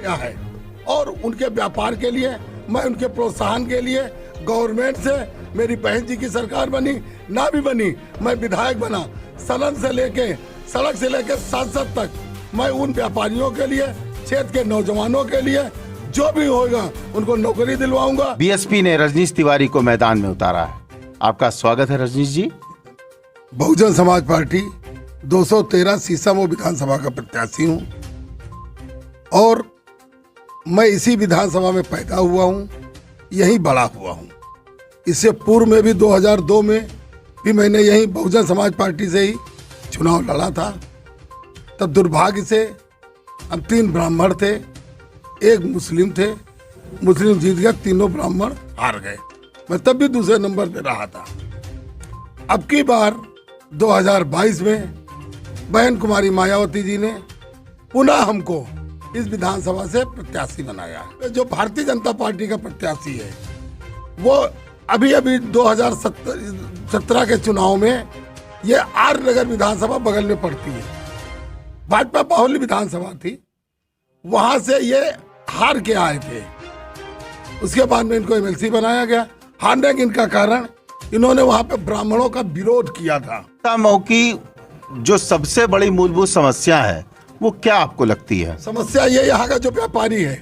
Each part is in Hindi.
क्या है। और उनके व्यापार के लिए, मैं उनके प्रोत्साहन के लिए गवर्नमेंट से, मेरी बहन जी की सरकार बनी ना भी बनी, मैं विधायक बना, सदन से लेके सड़क से लेके सांसद तक, मैं उन व्यापारियों के लिए, क्षेत्र के नौजवानों के लिए जो भी होगा उनको नौकरी दिलवाऊंगा। बीएसपी ने रजनीश तिवारी को मैदान में उतारा है। आपका स्वागत है रजनीश जी। बहुजन समाज पार्टी 213 सीसामऊ विधानसभा का प्रत्याशी हूं और मैं इसी विधानसभा में पैदा हुआ हूं, यहीं बड़ा हुआ हूं। इससे पूर्व में भी 2002 में भी मैंने यहीं बहुजन समाज पार्टी से ही चुनाव लड़ा था। तब दुर्भाग्य से हम 3 ब्राह्मण थे, 1 मुस्लिम थे, मुस्लिम जीत गया, तीनों ब्राह्मण हार गए। मैं तब भी दूसरे नंबर पे रहा था। अब की बार 2022 में बहन कुमारी मायावती जी ने पुनः हमको इस विधानसभा से प्रत्याशी बनाया है। जो भारतीय जनता पार्टी का प्रत्याशी है वो अभी 2017 के चुनाव में ये आर नगर विधानसभा बगल में पड़ती है, भाजपा बाहुल्य विधानसभा थी, वहां से ये हार के आए थे। उसके बाद में इनको एमएलसी बनाया गया। हारने के इनका कारण, इन्होंने वहां पे ब्राह्मणों का विरोध किया था। सीसामऊ की जो सबसे बड़ी मूलभूत समस्या है वो क्या आपको लगती है? समस्या ये यहाँ का जो व्यापारी है,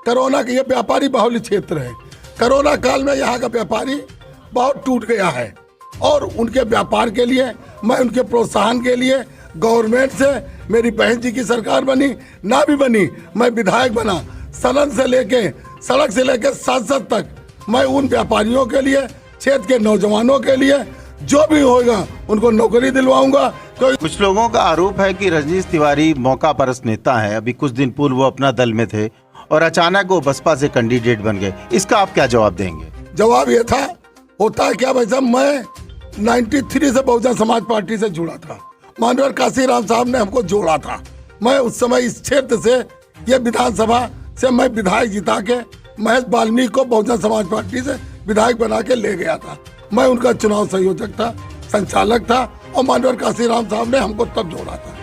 कोरोना के, ये व्यापारी बाहुल्य क्षेत्र है। कोरोना काल में यहाँ का व्यापारी बहुत टूट गया है और उनके व्यापार के लिए, मैं उनके प्रोत्साहन के लिए गवर्नमेंट से, मेरी बहन जी की सरकार बनी ना भी बनी, मैं विधायक बना, सदन से लेके सड़क से लेके सांसद तक, मैं उन व्यापारियों के लिए, क्षेत्र के नौजवानों के लिए जो भी होगा उनको नौकरी दिलवाऊंगा। तो कुछ लोगों का आरोप है कि रजनीश तिवारी मौका परस्त नेता है। अभी कुछ दिन पूर्व वो अपना दल में थे और अचानक वो बसपा से कैंडिडेट बन गए। इसका आप क्या जवाब देंगे? जवाब ये था, होता है क्या भाई साहब, मैं 93 से बहुजन समाज पार्टी से जुड़ा था। माननीय काशीराम साहब ने हमको जोड़ा था। मैं उस समय इस क्षेत्र से, ये विधानसभा से मैं विधायक जिता के महेश वाल्मीकि को बहुजन समाज पार्टी से विधायक बना के ले गया था। मैं उनका चुनाव संयोजक था, संचालक था और माननीय काशीराम साहब ने हमको तब जोड़ा था।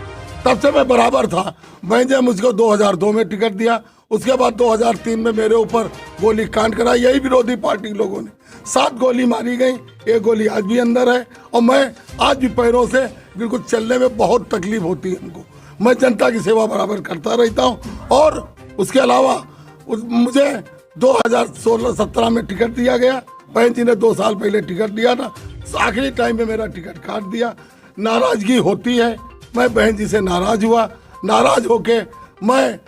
तब से मैं बराबर था। मैंने मुझको 2002 में टिकट दिया, उसके बाद 2003 में मेरे ऊपर गोली कांड करा, यही विरोधी पार्टी के लोगों ने। 7 गोली मारी गई, 1 गोली आज भी अंदर है और मैं आज भी पैरों से बिल्कुल चलने में बहुत तकलीफ होती है हमको। मैं जनता की सेवा बराबर करता रहता हूँ और उसके अलावा मुझे 2016-17 में टिकट दिया गया। बहन जी ने 2 साल पहले टिकट दिया था, आखिरी टाइम में मेरा टिकट काट दिया। नाराजगी होती है, मैं बहन जी से नाराज हुआ। नाराज होके मैं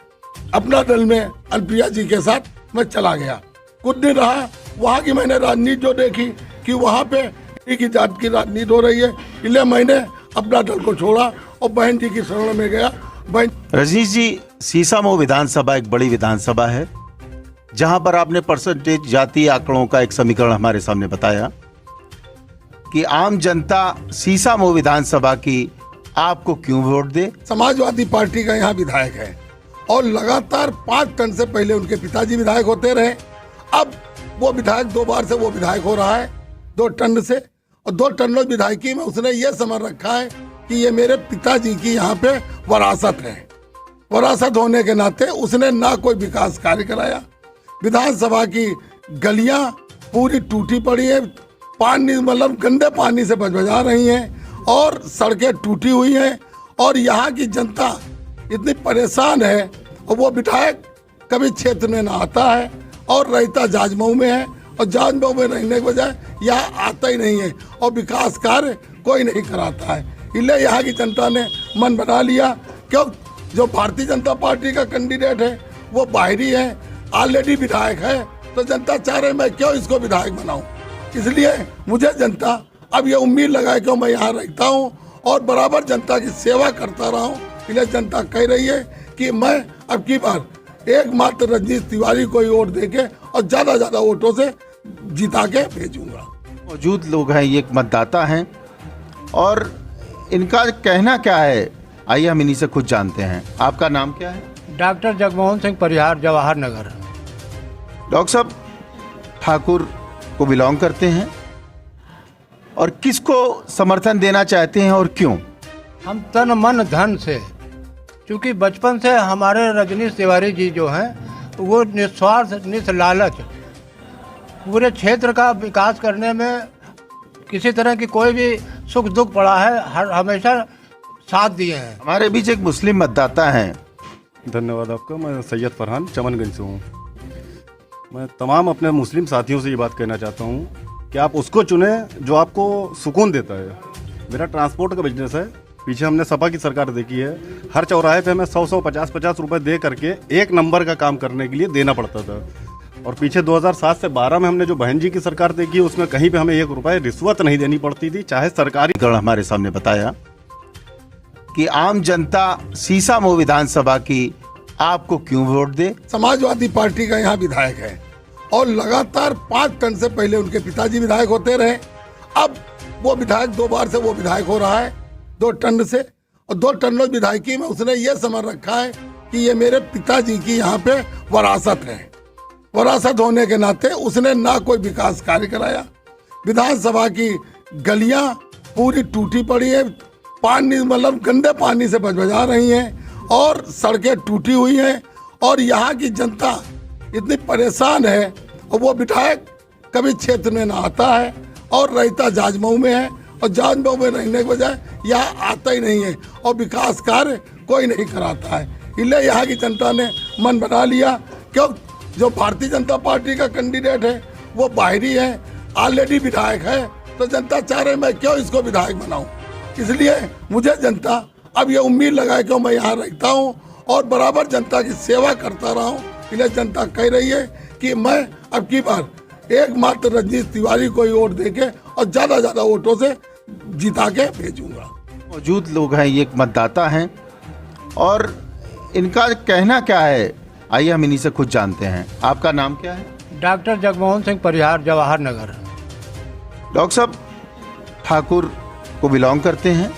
अपना दल में अनुप्रिया जी के साथ मैं चला गया। कुछ दिन रहा, वहाँ की मैंने राजनीति जो देखी कि वहाँ पे की जात की राजनीति हो रही है, इसलिए मैंने अपना दल को छोड़ा और बहन जी की शरण में गया। रजनीश जी, सीसामऊ विधानसभा एक बड़ी विधानसभा है जहां पर आपने परसेंटेज जातीय आंकड़ों का एक समीकरण हमारे सामने बताया कि आम जनता सीसामऊ विधानसभा की आपको क्यों वोट दे। समाजवादी पार्टी का यहाँ विधायक है और लगातार 5 टर्म से पहले उनके पिताजी विधायक होते रहे। अब वो विधायक 2 बार से वो विधायक हो रहा है, 2 टर्म से, और 2 टर्म विधायकी में उसने ये समझ रखा है कि ये मेरे पिताजी की यहाँ पे वरासत है। वरासत होने के नाते उसने ना कोई विकास कार्य कराया। विधानसभा की गलियां पूरी टूटी पड़ी है, पानी मतलब गंदे पानी से बजबजा रही हैं और सड़कें टूटी हुई हैं और यहाँ की जनता इतनी परेशान है। और वो विधायक कभी क्षेत्र में ना आता है और रहता जाजमऊ में है और जाजमऊ में रहने के बजाय यहाँ आता ही नहीं है और विकास कार्य कोई नहीं कराता है। इसलिए यहाँ की जनता ने मन बना लिया, क्यों जो भारतीय जनता पार्टी का कैंडिडेट है वो बाहरी है, ऑलरेडी विधायक है, तो जनता चाह रहे मैं क्यों इसको विधायक बनाऊं। इसलिए मुझे जनता अब ये उम्मीद लगाए कि मैं यहाँ रहता हूँ और बराबर जनता की सेवा करता रहा हूँ। इसलिए जनता कह रही है कि मैं अब की बार एकमात्र रजनीश तिवारी को ही वोट देके और ज्यादा वोटों से जिता के भेजूंगा। मौजूद लोग हैं, ये एक मतदाता हैं और इनका कहना क्या है, आइए हम इन्हीं से खुद जानते हैं। आपका नाम क्या है? डॉक्टर जगमोहन सिंह परिहार, जवाहर नगर। डॉक्टर साहब, ठाकुर को बिलोंग करते हैं और किसको समर्थन देना चाहते हैं और क्यों? हम तन मन धन से क्योंकि बचपन से हमारे रजनीश तिवारी जी जो हैं वो निस्वार्थ निस्लालच पूरे क्षेत्र का विकास करने में किसी तरह की कोई भी सुख दुख पड़ा है हमेशा साथ दिए हैं। हमारे बीच एक मुस्लिम मतदाता हैं। धन्यवाद आपका। मैं सैयद फरहान चमनगंज से हूँ। मैं तमाम अपने मुस्लिम साथियों से ये बात कहना चाहता हूँ कि आप उसको चुने जो आपको सुकून देता है। मेरा ट्रांसपोर्ट का बिजनेस है। पीछे हमने सपा की सरकार देखी है। हर चौराहे पे हमें 100 50 रुपए दे करके एक नंबर का काम करने के लिए देना पड़ता था। और पीछे 2007 से 12 में हमने जो बहन जी की सरकार देखी है उसमें कहीं पे हमें 1 रुपए रिश्वत नहीं देनी पड़ती थी, चाहे सरकारी। हमारे सामने बताया कि आम जनता सीसामऊ विधानसभा की आपको क्यों वोट दे। समाजवादी पार्टी का यहाँ विधायक है और लगातार 5 टर्म से पहले उनके पिताजी विधायक होते रहे। अब वो विधायक 2 बार से वो विधायक हो रहा है, 2 टर्म से, और 2 टर्म विधायकी में उसने ये समझ रखा है कि ये मेरे पिताजी की यहाँ पे वरासत है। वरासत होने के नाते उसने ना कोई विकास कार्य कराया। विधानसभा की गलियां पूरी टूटी पड़ी है, पानी मतलब गंदे पानी से बजबजा रही हैं और सड़कें टूटी हुई हैं और यहाँ की जनता इतनी परेशान है। और वो विधायक कभी क्षेत्र में ना आता है और रहता जाजमऊ में है और जाजमऊ में रहने के बजाय यहाँ आता ही नहीं है और विकास कार्य कोई नहीं कराता है। इसलिए यहाँ की जनता ने मन बना लिया क्यों जो भारतीय जनता पार्टी का कैंडिडेट है वो बाहरी है, ऑलरेडी विधायक है, तो जनता चाह रही मैं क्यों इसको विधायक बनाऊं। इसलिए मुझे जनता अब ये उम्मीद लगाए कि मैं यहाँ रहता हूँ और बराबर जनता की सेवा करता रहा हूँ। इसलिए जनता कह रही है कि मैं अब की बार एकमात्र रजनीश तिवारी को ही वोट देके और ज़्यादा वोटों से जिता के भेजूंगा। मौजूद लोग हैं, ये एक मतदाता हैं और इनका कहना क्या है, आइए हम इन्हीं से खुद जानते हैं। आपका नाम क्या है? डॉक्टर जगमोहन सिंह परिहार, जवाहर नगर। डॉक्टर साहब ठाकुर को बिलोंग करते हैं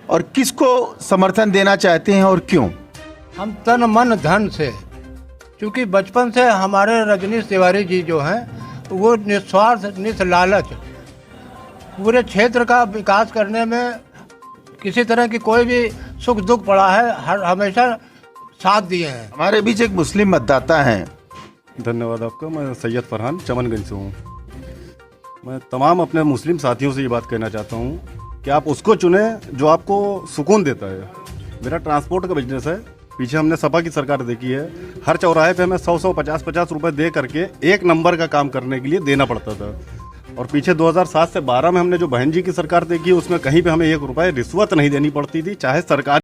और किसको समर्थन देना चाहते हैं और क्यों? हम तन मन धन से, क्योंकि बचपन से हमारे रजनीश तिवारी जी जो हैं वो निस्वार्थ निस्लालच पूरे क्षेत्र का विकास करने में किसी तरह की कोई भी सुख दुख पड़ा है हमेशा साथ दिए हैं। हमारे बीच एक मुस्लिम मतदाता हैं। धन्यवाद आपका। मैं सैयद फरहान चमनगंज से हूँ। मैं तमाम अपने मुस्लिम साथियों से ये बात कहना चाहता हूँ कि आप उसको चुने जो आपको सुकून देता है। मेरा ट्रांसपोर्ट का बिजनेस है। पीछे हमने सपा की सरकार देखी है। हर चौराहे पे हमें 100 50 रुपए दे करके एक नंबर का काम करने के लिए देना पड़ता था। और पीछे 2007 से 12 में हमने जो बहन जी की सरकार देखी है उसमें कहीं पे हमें 1 रुपए रिश्वत नहीं देनी पड़ती थी, चाहे सरकारी